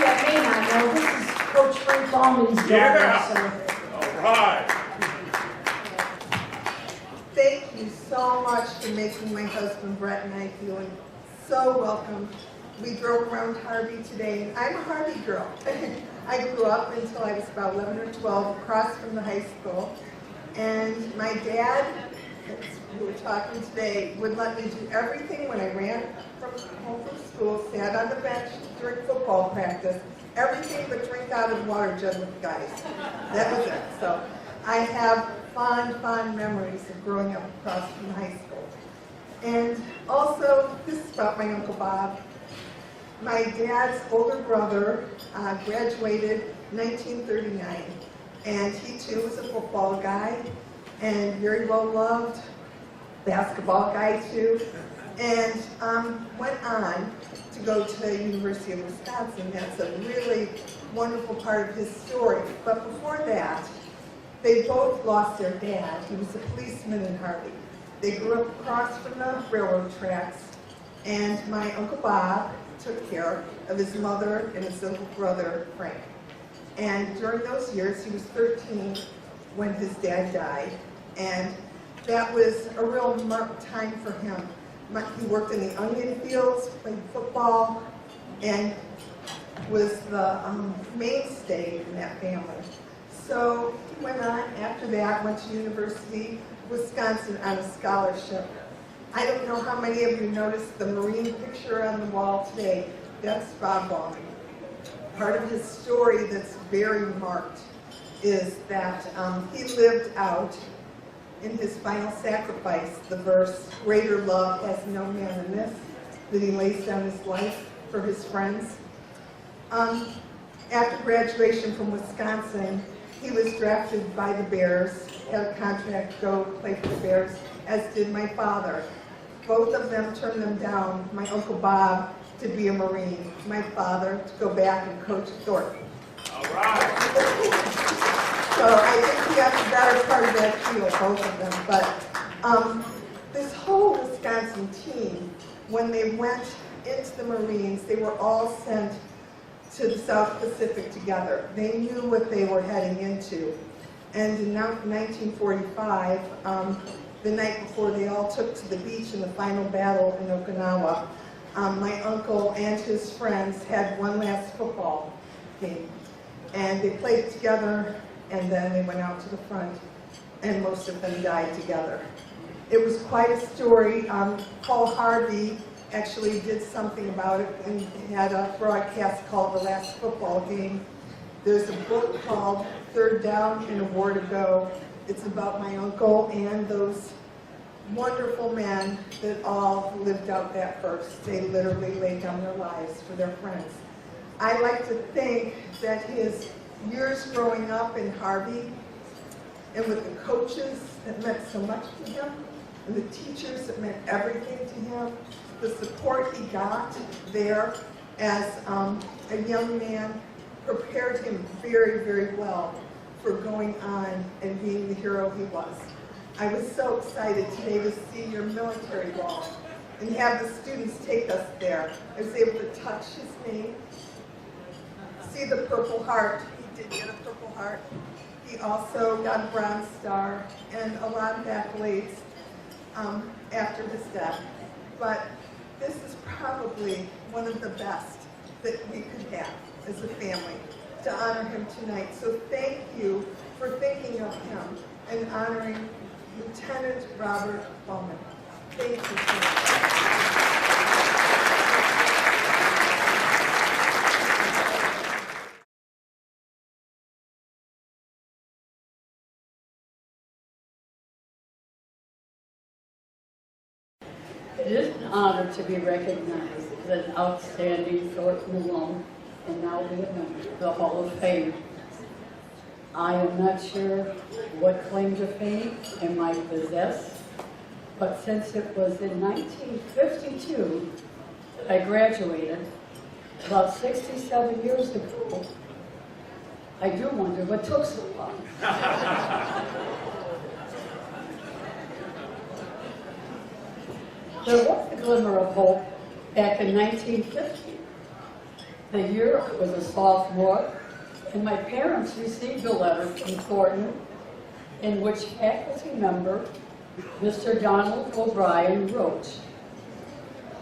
that may not know, this is Coach Frank Bauman's daughter. Yeah. All right. Thank you so much for making my husband Brett and I feel so welcome. We drove around Harvey today, and I'm a Harvey girl. I grew up until I was about 11 or 12, across from the high school. And my dad, as we were talking today, would let me do everything when I ran home from school, sat on the bench during football practice, everything but drink out of the water jug with the guys. That was it. So I have fond memories of growing up across from high school. And also, this is about my Uncle Bob. My dad's older brother graduated in 1939, and he too was a football guy and very well loved, basketball guy too, and went on to go to the University of Wisconsin. That's a really wonderful part of his story. But before that, they both lost their dad. He was a policeman in Harvey. They grew up across from the railroad tracks, and my Uncle Bob took care of his mother and his little brother, Frank. And during those years, he was 13 when his dad died, and that was a real marked time for him. He worked in the onion fields, played football, and was the mainstay in that family. So he went on after that, went to University of Wisconsin on a scholarship. I don't know how many of you noticed the Marine picture on the wall today. That's Bob Bauman. Part of his story that's very marked is that he lived out in his final sacrifice the verse, "Greater love has no man than this, that he lays down his life for his friends." After graduation from Wisconsin, he was drafted by the Bears, had a contract to go play for the Bears, as did my father. Both of them turned them down, my Uncle Bob to be a Marine, my father to go back and coach Thorpe. All right. So I think he got the better part of that deal, both of them. But this whole Wisconsin team, when they went into the Marines, they were all sent to the South Pacific together. They knew what they were heading into. And in 1945, the night before they all took to the beach in the final battle in Okinawa, my uncle and his friends had one last football game. And they played together, and then they went out to the front, and most of them died together. It was quite a story. Paul Harvey actually did something about it and had a broadcast called The Last Football Game. There's a book called Third Down and a War to Go. It's about my uncle and those wonderful men that all lived out that first. They literally laid down their lives for their friends. I like to think that his years growing up in Harvey and with the coaches that meant so much to him and the teachers that meant everything to him, the support he got there as a young man prepared him very well for going on and being the hero he was. I was so excited today to see your military wall and have the students take us there. I was able to touch his name, see the Purple Heart. He did get a Purple Heart. He also got a Bronze Star and a lot of accolades after his death. But this is probably one of the best that we could have as a family to honor him tonight. So thank you for thinking of him and honoring Lieutenant Robert Bauman. Thank you so It is an honor to be recognized as an outstanding Thorpe Malone and now be a member of the Hall of Fame. I am not sure what claim to fame I might possess, but since it was in 1952 I graduated, about 67 years ago, I do wonder what took so long. There was a glimmer of hope back in 1950. The year I was a sophomore, and my parents received a letter from Thornton in which faculty member Mr. Donald O'Brien wrote,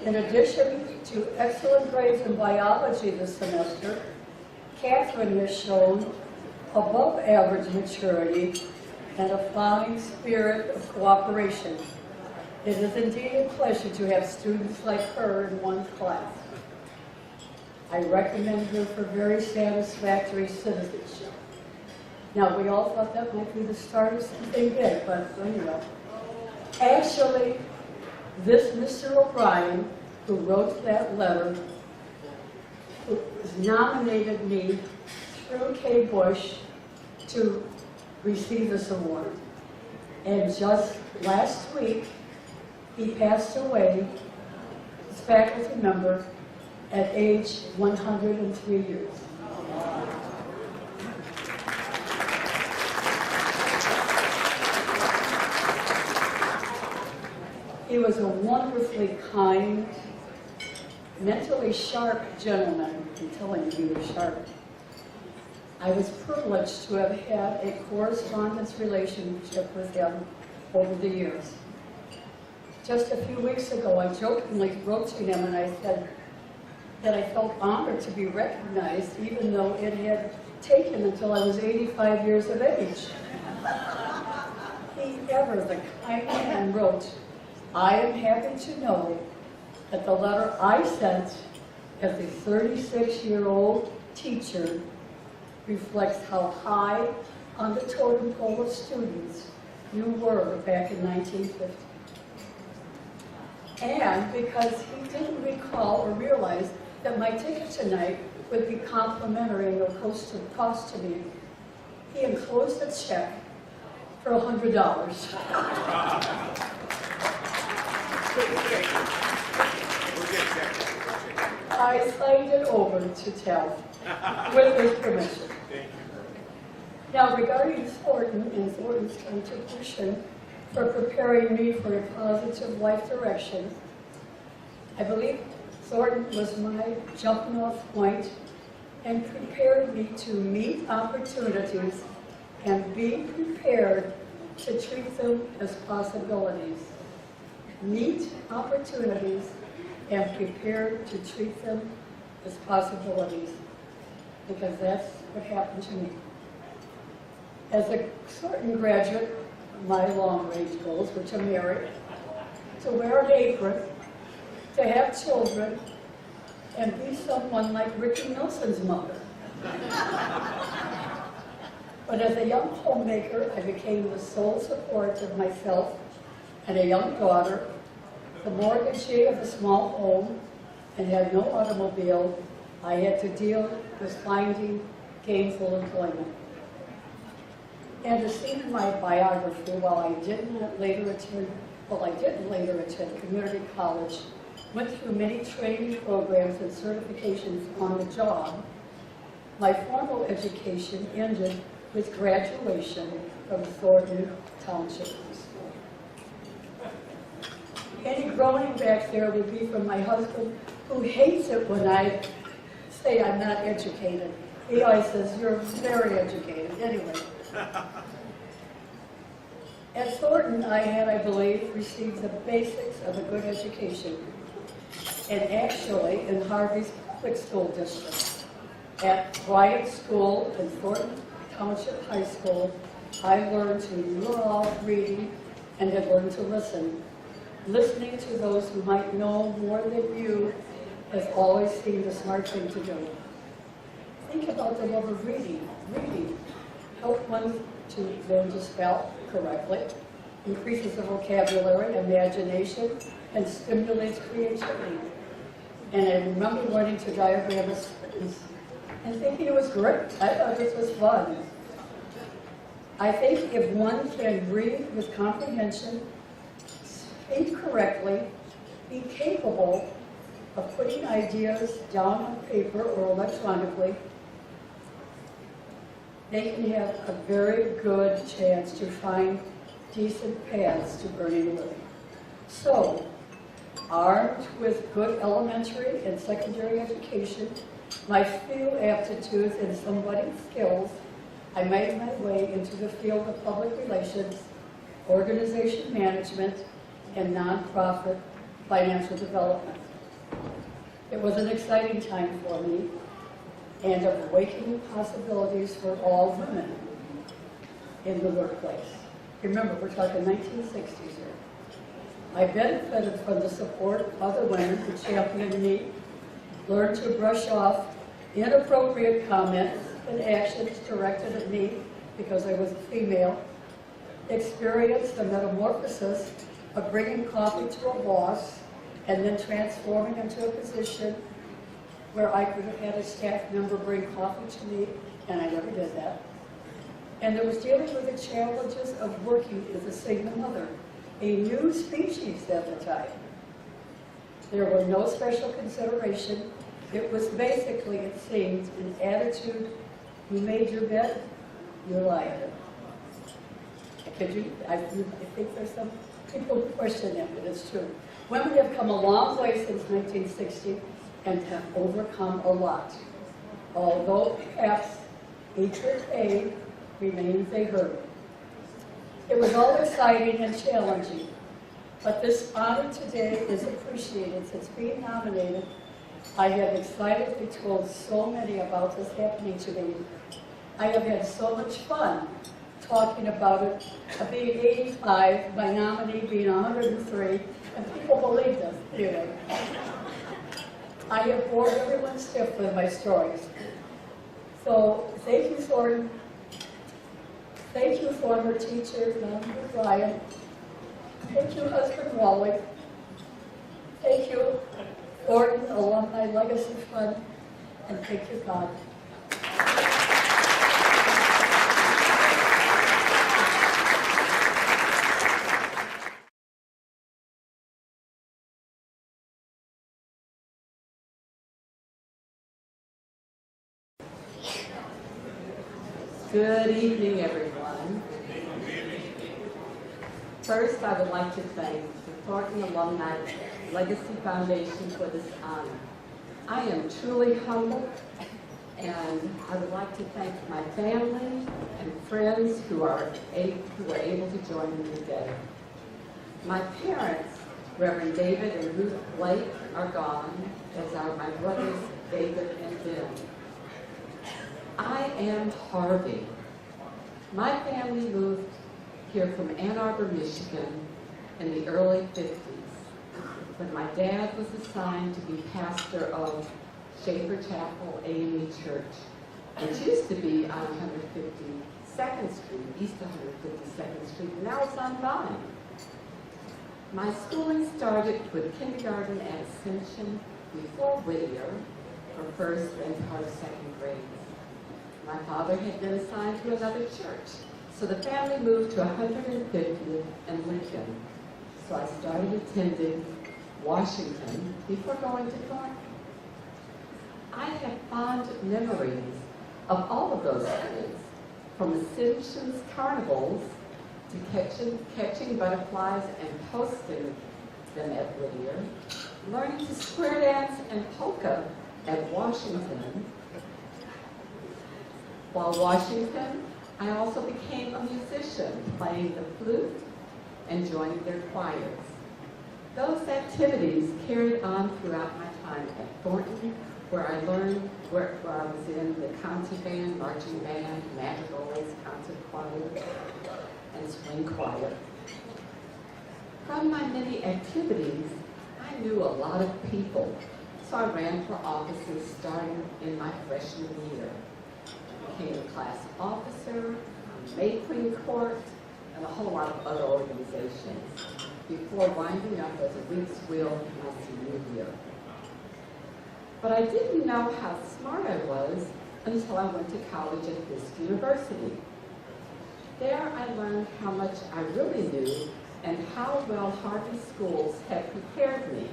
"In addition to excellent grades in biology this semester, Katherine has shown above average maturity and a fine spirit of cooperation. It is indeed a pleasure to have students like her in one's class. I recommend her for very satisfactory citizenship." Now, we all thought that might be the start of something big, but anyway. Actually, this Mr. O'Brien, who wrote that letter, who nominated me through K. Bush to receive this award. And just last week, he passed away as faculty member at age 103 years. He was a wonderfully kind, mentally sharp gentleman. I'm telling you, he was sharp. I was privileged to have had a correspondence relationship with him over the years. Just a few weeks ago, I jokingly wrote to him and I said that I felt honored to be recognized, even though it had taken until I was 85 years of age. He ever, the kind man, wrote, "I am happy to know that the letter I sent as a 36-year-old teacher reflects how high on the totem pole of students you were back in 1950. And because he didn't recall or realize that my ticket tonight would be complimentary and no cost to me, he enclosed a check for $100. I signed it over to TALF with his permission. Now, regarding Thornton and Thornton's contribution for preparing me for a positive life direction, I believe Thornton was my jumping off point and prepared me to meet opportunities and be prepared to treat them as possibilities. Meet opportunities and prepared to treat them as possibilities, because that's what happened to me. As a Thornton graduate, my long-range goals were to marry, to wear an apron, to have children, and be someone like Ricky Nelson's mother. But as a young homemaker, I became the sole support of myself and a young daughter, the mortgagee of a small home, and had no automobile. I had to deal with finding gainful employment. And as seen in my biography, while I didn't later attend community college, went through many training programs and certifications on the job, my formal education ended with graduation from Thornton Township School. Any groaning back there would be from my husband, who hates it when I say I'm not educated. He always says, "You're very educated." Anyway. At Thornton, I had, I believe, received the basics of a good education. And actually, in Harvey's public school district, at Bryant School and Thornton Township High School, I learned to love reading and had learned to listen. Listening to those who might know more than you has always seemed a smart thing to do. Think about the love of reading. Reading helps one to learn to spell correctly, increases the vocabulary, imagination, and stimulates creativity. And I remember learning to diagram a sentence and thinking it was great. I thought this was fun. I think if one can read with comprehension, speak correctly, be capable of putting ideas down on paper or electronically, they can have a very good chance to find decent paths to earning a living. So, armed with good elementary and secondary education my few aptitudes and some budding skills, I made my way into the field of public relations, organization management, and nonprofit financial development. It was an exciting time for me and of awakening possibilities for all women in the workplace. Remember, we're talking 1960s here. I benefited from the support of other women who championed me, learned to brush off inappropriate comments and actions directed at me because I was a female, experienced the metamorphosis of bringing coffee to a boss and then transforming into a position where I could have had a staff member bring coffee to me, and I never did that. And there was dealing with the challenges of working as a single mother, a new species at the time. There was no special consideration. It was basically, it seemed, an attitude: you made your bed, you lie in it. I think there's some people who question that, but it's true. Women have come a long way since 1960 and have overcome a lot. Although perhaps equal pay remains a hurdle. It was all exciting and challenging, but this honor today is appreciated. Since being nominated, I have excitedly told so many about this happening to me. I have had so much fun talking about it, being 85, my nominee being 103, and people believe this, anyway. I have bored everyone stiff with my stories. So thank you, Thornton. Thank you, former teacher, Madam Brian. Thank you, husband Wally. Thank you, Thornton Alumni Legacy Fund. And thank you, God. Good evening, everyone. First, I would like to thank the Thornton Alumni Legacy Foundation for this honor. I am truly humbled, and I would like to thank my family and friends who are able to join me today. My parents, Reverend David and Ruth Blake, are gone, as are my brothers David and Ben. I am Harvey. My family moved here from Ann Arbor, Michigan in the early 50s when my dad was assigned to be pastor of Schaefer Chapel AME Church, which used to be on 152nd Street, east of 152nd Street, and now it's on Vine. My schooling started with kindergarten at Ascension before Whittier for first and part of second grade. My father had been assigned to another church, so the family moved to 150th and Lincoln. So I started attending Washington before going to Thornton. I have fond memories of all of those things, from Ascension's carnivals to catching butterflies and posting them at Whittier, learning to square dance and polka at Washington. While Washington, I also became a musician, playing the flute and joining their choirs. Those activities carried on throughout my time at Thornton, where I learned where I was in the county band, marching band, madrigals, concert choir, and swing choir. From my many activities, I knew a lot of people, so I ran for offices starting in my freshman year. I became a class officer, Mayqueen Court, and a whole lot of other organizations before winding up as a Weeks Wheel in my senior year. But I didn't know how smart I was until I went to college at Fisk University. There I learned how much I really knew and how well Harvey schools had prepared me.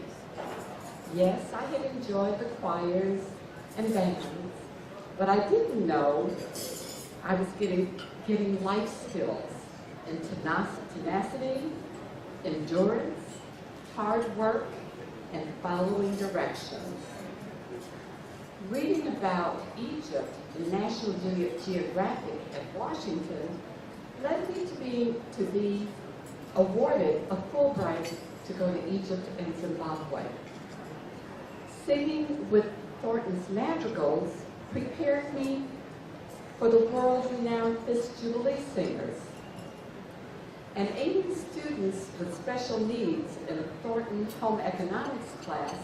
Yes, I had enjoyed the choirs and bands, but I didn't know I was getting life skills in tenacity, endurance, hard work, and following directions. reading about Egypt in National Geographic at Washington led me to be awarded a Fulbright to go to Egypt and Zimbabwe. Singing with Thornton's madrigals prepared me for the world-renowned Fisk Jubilee Singers. And aiding students with special needs in a Thornton home economics class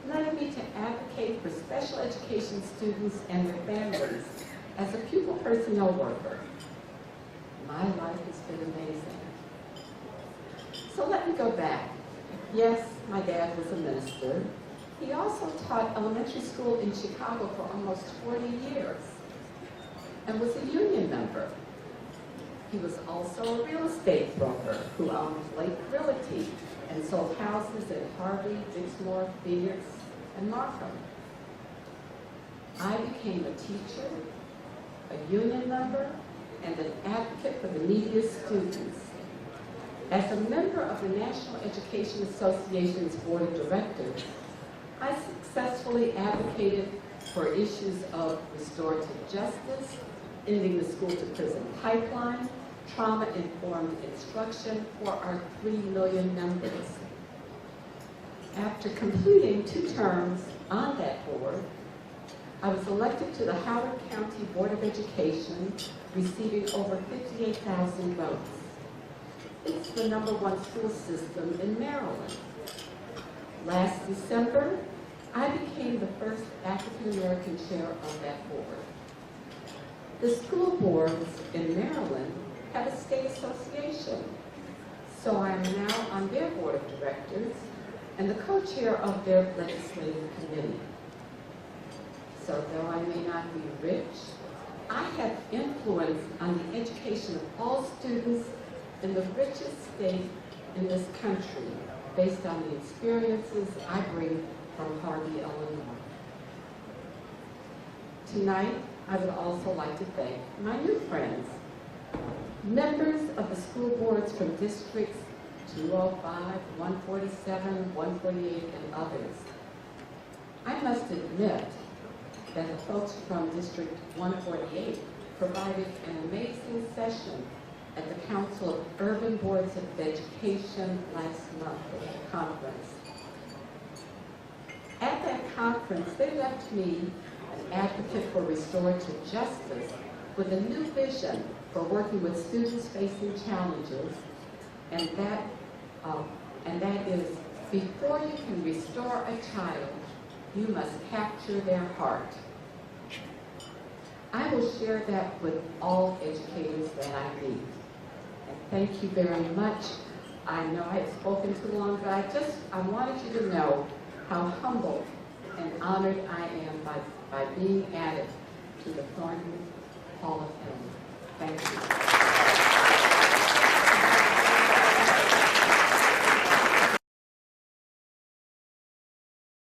led me to advocate for special education students and their families as a pupil personnel worker. My life has been amazing. So let me go back. Yes, my dad was a minister. He also taught elementary school in Chicago for almost 40 years and was a union member. He was also a real estate broker who owned Lake Realty and sold houses in Harvey, Dixmoor, Phoenix, and Markham. I became a teacher, a union member, and an advocate for the neediest students. As a member of the National Education Association's Board of Directors, I successfully advocated for issues of restorative justice, ending the school-to-prison pipeline, trauma-informed instruction for our 3 million members. After completing 2 terms on that board, I was elected to the Howard County Board of Education, receiving over 58,000 votes. It's the #1 school system in Maryland. Last December, I became the first African-American chair of that board. The school boards in Maryland have a state association, so I am now on their board of directors and the co-chair of their legislative committee. So though I may not be rich, I have influence on the education of all students in the richest state in this country, based on the experiences I bring from Harvey, Illinois. Tonight, I would also like to thank my new friends, members of the school boards from districts 205, 147, 148, and others. I must admit that the folks from District 148 provided an amazing session at the Council of Urban Boards of Education last month at the conference. At that conference, they left me an advocate for restorative justice with a new vision for working with students facing challenges, and that is, before you can restore a child, you must capture their heart. I will share that with all educators that I meet. And thank you very much. I know I have spoken too long, but I wanted you to know how humbled and honored I am by being added to the Thornton Hall of Fame. Thank you.